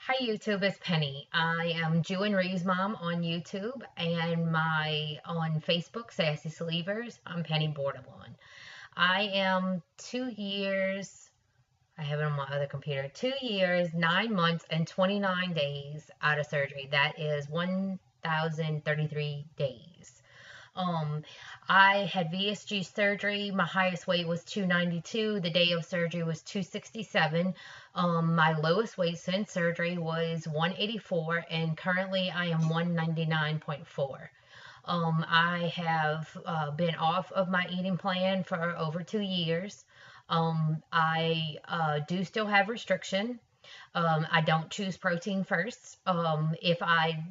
Hi YouTube, it's Penny. I am Jew and Ree's mom on YouTube and my on Facebook, Sassy Sleevers. I'm Penny Bordelon. I am 2 years, I have it on my other computer, 2 years, 9 months, and 29 days out of surgery. That is 1,033 days. Um, I had VSG surgery. My highest weight was 292. The day of surgery was 267. My lowest weight since surgery was 184, and currently I am 199.4. I have been off of my eating plan for over 2 years. I do still have restriction. I don't choose protein first. If I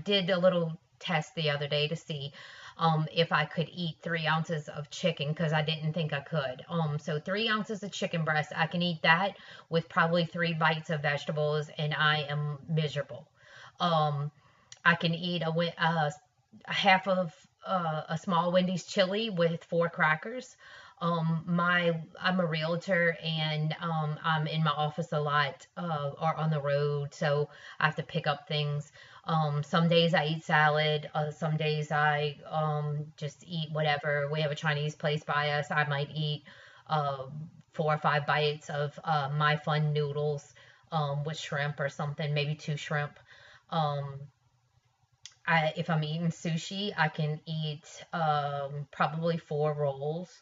did a little test the other day to see if I could eat 3 ounces of chicken because I didn't think I could. So 3 ounces of chicken breast, I can eat that with probably 3 bites of vegetables, and I am miserable. Um, I can eat a half of a small Wendy's chili with 4 crackers. I'm a realtor and I'm in my office a lot or on the road, so I have to pick up things. Some days I eat salad, some days I just eat whatever. We have a Chinese place by us. I might eat uh, 4 or 5 bites of my fun noodles with shrimp or something, maybe 2 shrimp. Um, if I'm eating sushi, I can eat probably 4 rolls,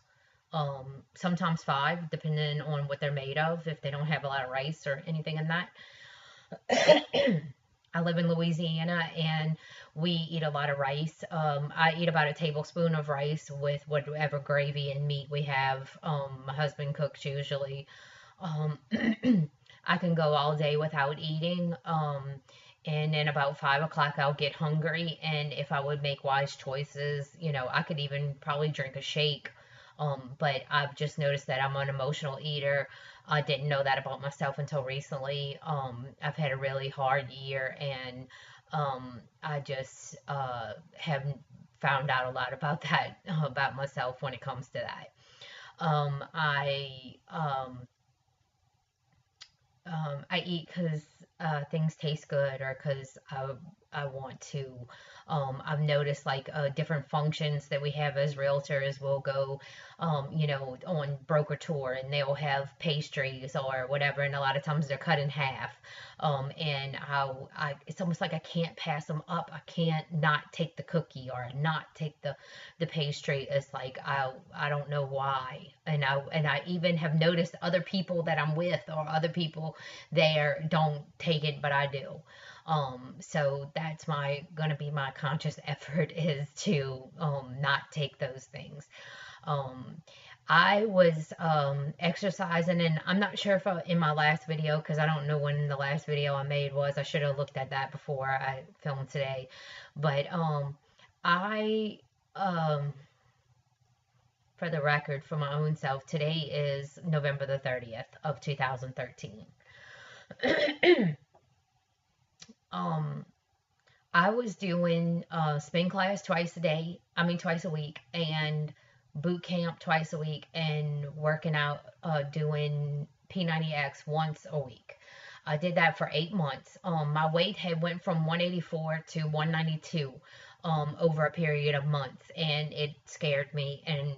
sometimes 5, depending on what they're made of, if they don't have a lot of rice or anything in that. I live in Louisiana and we eat a lot of rice. I eat about a tablespoon of rice with whatever gravy and meat we have. My husband cooks usually. Um, I can go all day without eating. And then about 5 o'clock, I'll get hungry. And if I would make wise choices, I could even probably drink a shake. But I've just noticed that I'm an emotional eater. I didn't know that about myself until recently. I've had a really hard year, and I just have found out a lot about that, about myself when it comes to that. I eat because things taste good or because I want to. I've noticed like different functions that we have as realtors will go, on broker tour and they'll have pastries or whatever, and a lot of times they're cut in half. And it's almost like I can't pass them up. I can't not take the cookie or not take the pastry. It's like I don't know why. And I even have noticed other people that I'm with or other people there don't take it, but I do. So that's gonna be my conscious effort is to not take those things. Um, I was exercising, and I'm not sure if in my last video, because I don't know when the last video I made was. I should have looked at that before I filmed today. But I, um, for the record, for my own self, today is November the 30th of 2013. um, I was doing spin class twice a day, I mean twice a week, and boot camp twice a week, and working out, doing P90X once a week. I did that for 8 months. My weight had went from 184 to 192 over a period of months, and it scared me. And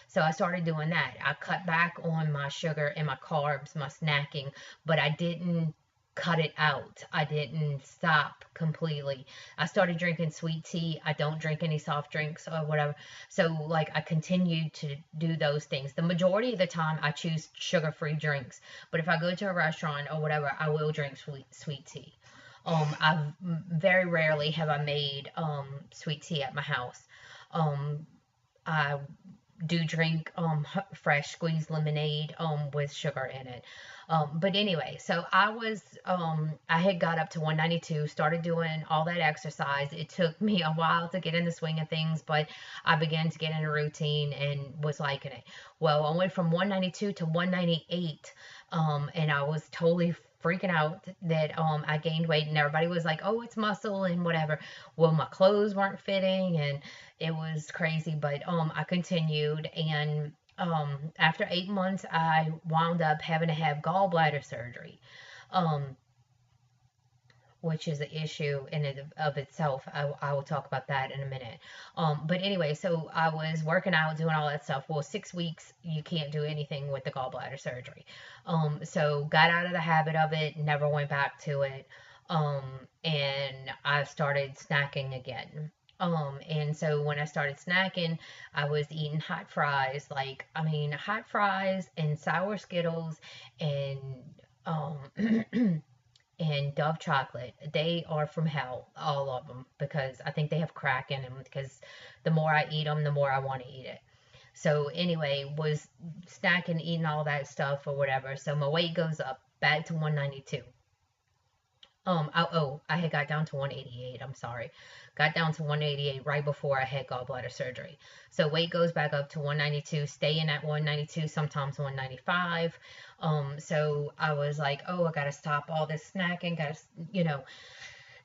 so I started doing that. I cut back on my sugar and my carbs, my snacking, but I didn't cut it out. I didn't stop completely. I started drinking sweet tea. I don't drink any soft drinks or whatever. So like I continued to do those things. The majority of the time I choose sugar-free drinks, but if I go to a restaurant or whatever, I will drink sweet tea. I've very rarely have I made sweet tea at my house. Um, I do drink fresh squeezed lemonade with sugar in it. But anyway, so I had got up to 192, started doing all that exercise. It took me a while to get in the swing of things, but I began to get in a routine and was liking it. Well, I went from 192 to 198, and I was totally freaking out that I gained weight, and everybody was like, "Oh, it's muscle and whatever." Well, my clothes weren't fitting, and it was crazy, but I continued, and after 8 months, I wound up having to have gallbladder surgery. Um, which is an issue in and of itself. I will talk about that in a minute. But anyway, so I was working out, doing all that stuff. Well, 6 weeks, you can't do anything with the gallbladder surgery. So got out of the habit of it, never went back to it. Um, and I started snacking again. And so when I started snacking, I was eating hot fries, like, I mean, hot fries and sour Skittles and, um, and Dove chocolate. They are from hell, all of them, because I think they have crack in them. Because the more I eat them, the more I want to eat it. So anyway, was snacking, eating all that stuff or whatever. So my weight goes up back to 192. I had got down to 188. I'm sorry. Got down to 188 right before I had gallbladder surgery. So weight goes back up to 192, staying at 192, sometimes 195. So I was like, oh, I gotta stop all this snacking, gotta, you know.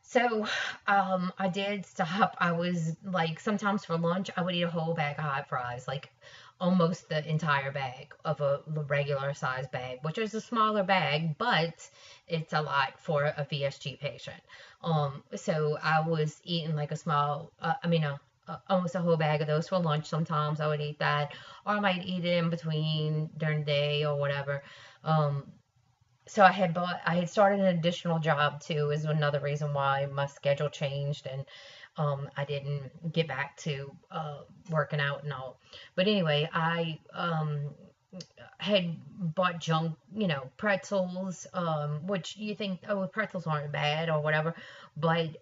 So, I did stop. I was like, sometimes for lunch, I would eat a whole bag of hot fries, like almost the entire bag of a regular size bag, which is a smaller bag, but it's a lot for a VSG patient. So I was eating like a small, almost a whole bag of those for lunch. Sometimes I would eat that, or I might eat it in between during the day or whatever. Um, so I had started an additional job too, is another reason why my schedule changed, and I didn't get back to working out and all. But anyway, I had bought junk, pretzels, which you think, oh, pretzels aren't bad or whatever, but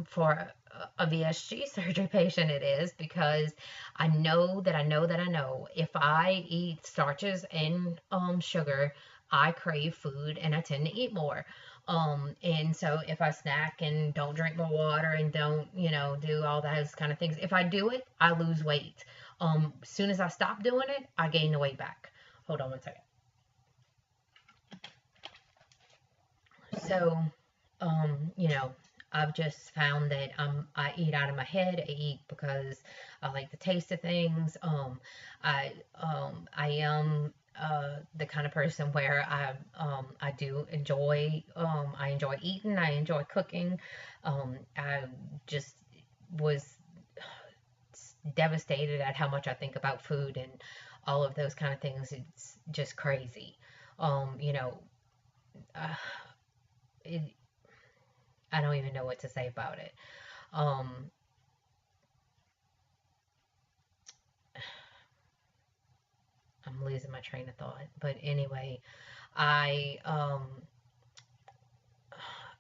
for a VSG surgery patient, it is, because I know if I eat starches and sugar, I crave food and I tend to eat more. And so if I snack and don't drink my water and don't, do all those kind of things, if I do it, I lose weight. As soon as I stop doing it, I gain the weight back. Hold on one second. So, you know, I've just found that I eat out of my head. I eat because I like the taste of things. I am the kind of person where I do enjoy I enjoy eating. I enjoy cooking. I just was devastated at how much I think about food and all of those kind of things. It's just crazy. You know, uh, it, I don't even know what to say about it. Um, I'm losing my train of thought. But anyway, I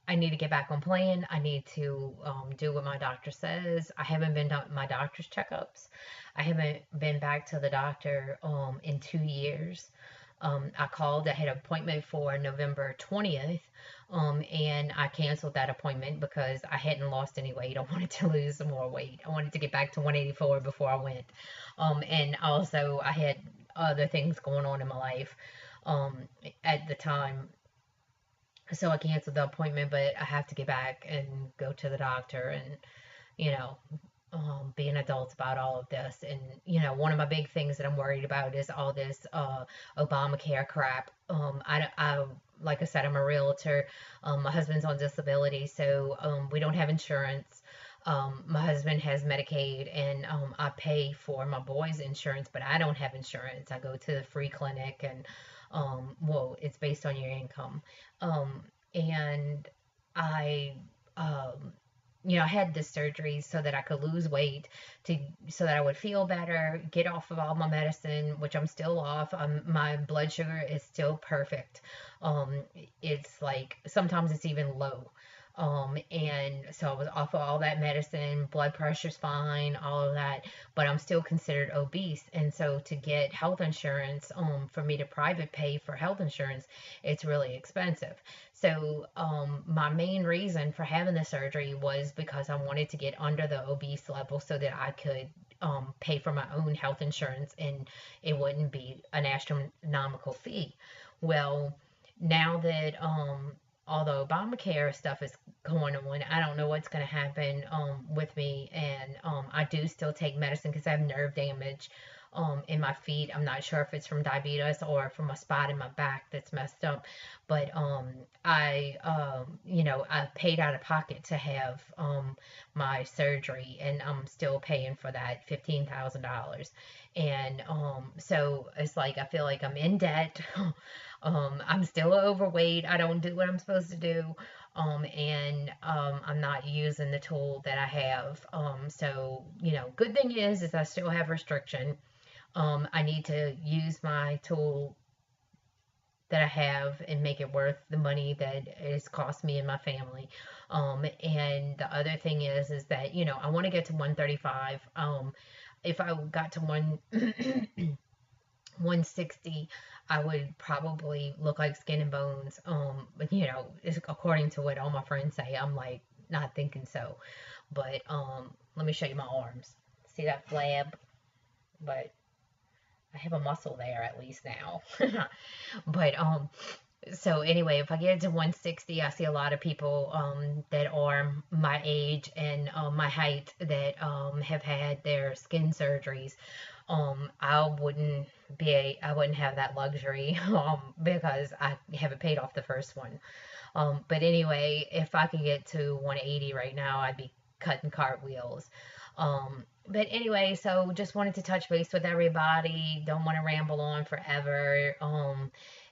I need to get back on plan. I need to do what my doctor says. I haven't been to my doctor's checkups. I haven't been back to the doctor in 2 years. I called. I had an appointment for November 20th, and I canceled that appointment because I hadn't lost any weight. I wanted to lose some more weight. I wanted to get back to 184 before I went. And also, I had other things going on in my life um, at the time. So I canceled the appointment, but I have to get back and go to the doctor and, you know, be an adult about all of this. And, one of my big things that I'm worried about is all this Obamacare crap. Like I said, I'm a realtor. My husband's on disability, so we don't have insurance. My husband has Medicaid, and I pay for my boy's insurance, but I don't have insurance. I go to the free clinic, and well, it's based on your income. And I, um, I had this surgery so that I could lose weight, so that I would feel better, get off of all my medicine, which I'm still off. My blood sugar is still perfect. Um, it's like sometimes it's even low. And so I was off of all that medicine, blood pressure's fine, all of that, but I'm still considered obese. And so to get health insurance, for me to private pay for health insurance, it's really expensive. So, my main reason for having the surgery was because I wanted to get under the obese level so that I could, pay for my own health insurance and it wouldn't be an astronomical fee. Well, now that, all the Obamacare stuff is going on, I don't know what's going to happen with me, and I do still take medicine because I have nerve damage in my feet. I'm not sure if it's from diabetes or from a spot in my back that's messed up, But I paid out of pocket to have my surgery, and I'm still paying for that $15,000. And so it's like I feel like I'm in debt. I'm still overweight. I don't do what I'm supposed to do. And I'm not using the tool that I have. So, good thing is I still have restriction. I need to use my tool that I have and make it worth the money that it's cost me and my family. And the other thing is that, I want to get to 135. If I got to 160, I would probably look like skin and bones. But according to what all my friends say, I'm like not thinking so. But let me show you my arms. See that flab? But I have a muscle there at least now. But so anyway, if I get to 160, I see a lot of people that are my age and my height that have had their skin surgeries. I wouldn't have that luxury because I haven't paid off the first one. But anyway, if I could get to 180 right now, I'd be cutting cartwheels. But anyway, so just wanted to touch base with everybody. Don't want to ramble on forever.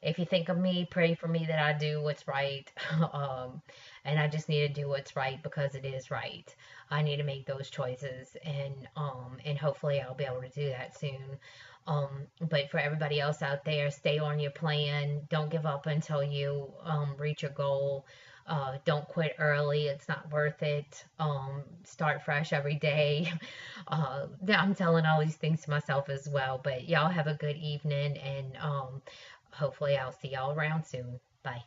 If you think of me, pray for me that I do what's right. And I just need to do what's right because it is right. I need to make those choices, and hopefully I'll be able to do that soon. But for everybody else out there, stay on your plan. Don't give up until you reach your goal. Don't quit early. It's not worth it. Start fresh every day. I'm telling all these things to myself as well. But y'all have a good evening, and hopefully I'll see y'all around soon. Bye.